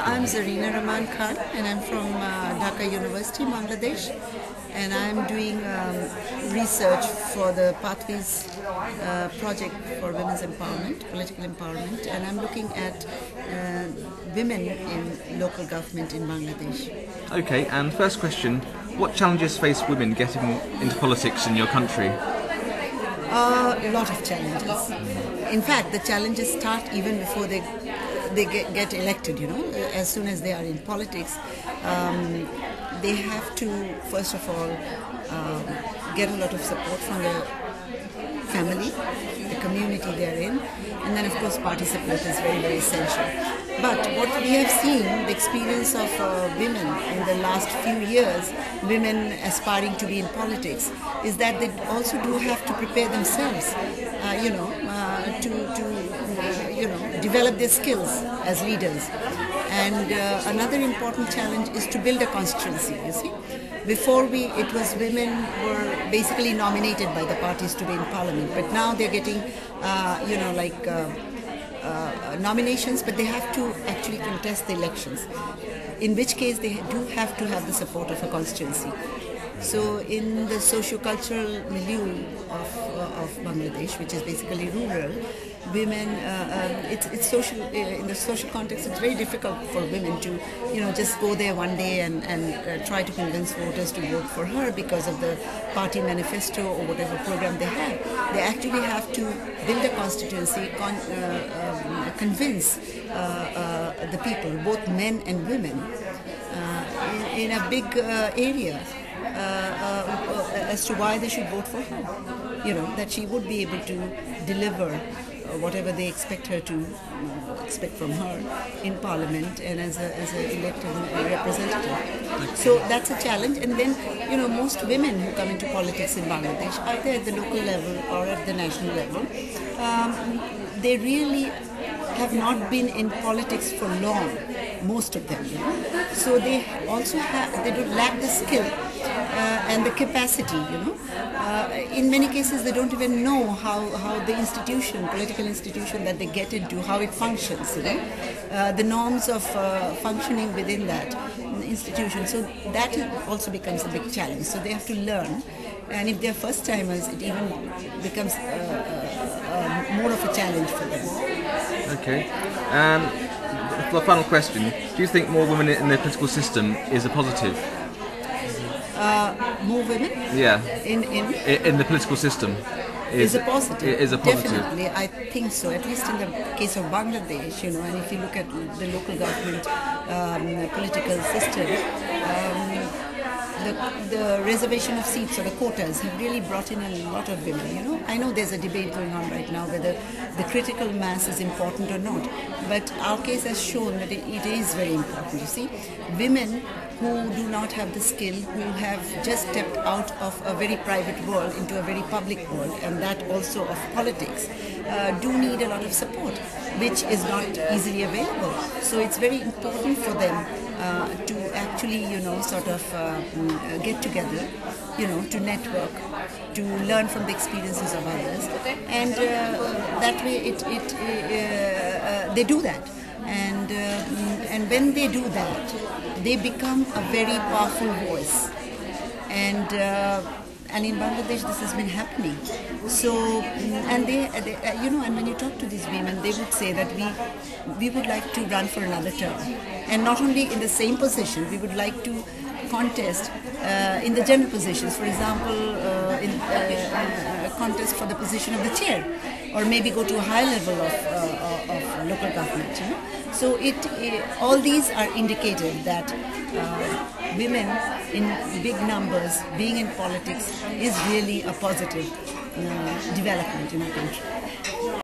I'm Zarina Rahman Khan, and I'm from Dhaka University, Bangladesh, and I'm doing research for the Pathways project for women's empowerment, political empowerment, and I'm looking at women in local government in Bangladesh. Okay, and first question, what challenges face women getting into politics in your country? A lot of challenges. In fact, the challenges start even before they get elected, as soon as they are in politics. They have to, first of all, get a lot of support from the family, the community they are in, and then of course party support is very, very essential. But what we have seen, the experience of women in the last few years, women aspiring to be in politics, is that they also do have to prepare themselves, to develop their skills as leaders. And another important challenge is to build a constituency, you see. Before it was women were basically nominated by the parties to be in parliament, but now they're getting, nominations, but they have to actually contest the elections, in which case they do have to have the support of a constituency. So in the socio-cultural milieu of Bangladesh, which is basically rural, women, it's social, in the social context, it's very difficult for women to, just go there one day and try to convince voters to vote for her because of the party manifesto or whatever program they have. They actually have to build a constituency, convince the people, both men and women, in a big area. As to why they should vote for her, that she would be able to deliver whatever they expect her to expect from her in parliament and as an elected representative. So that's a challenge. And then, most women who come into politics in Bangladesh, either at the local level or at the national level, they really have not been in politics for long, most of them. So they also they don't lack the skill and the capacity, in many cases they don't even know how the institution, political institution that they get into, how it functions, the norms of functioning within that institution. So that also becomes a big challenge. So they have to learn, and if they're first timers, it even becomes more of a challenge for them. Okay. The final question, do you think more women in the political system is a positive? More women? Yeah. In the political system is a positive. Is a positive. Definitely, I think so. At least in the case of Bangladesh, and if you look at the local government political system, the reservation of seats or the quotas have really brought in a lot of women. I know there's a debate going on right now whether the critical mass is important or not, but our case has shown that it is very important. You see, women who do not have the skill, who have just stepped out of a very private world into a very public world, and that also of politics, do need a lot of support, which is not easily available. So it's very important for them to actually, get together, to network, to learn from the experiences of others, and that way they do that. And when they do that, they become a very powerful voice. And in Bangladesh, this has been happening. So, and and when you talk to these women, they would say that we would like to run for another term, and not only in the same position, we would like to contest in the general positions. For example, in a contest for the position of the chair, or maybe go to a high level of local government. So all these are indicative that women in big numbers being in politics is really a positive development in our country.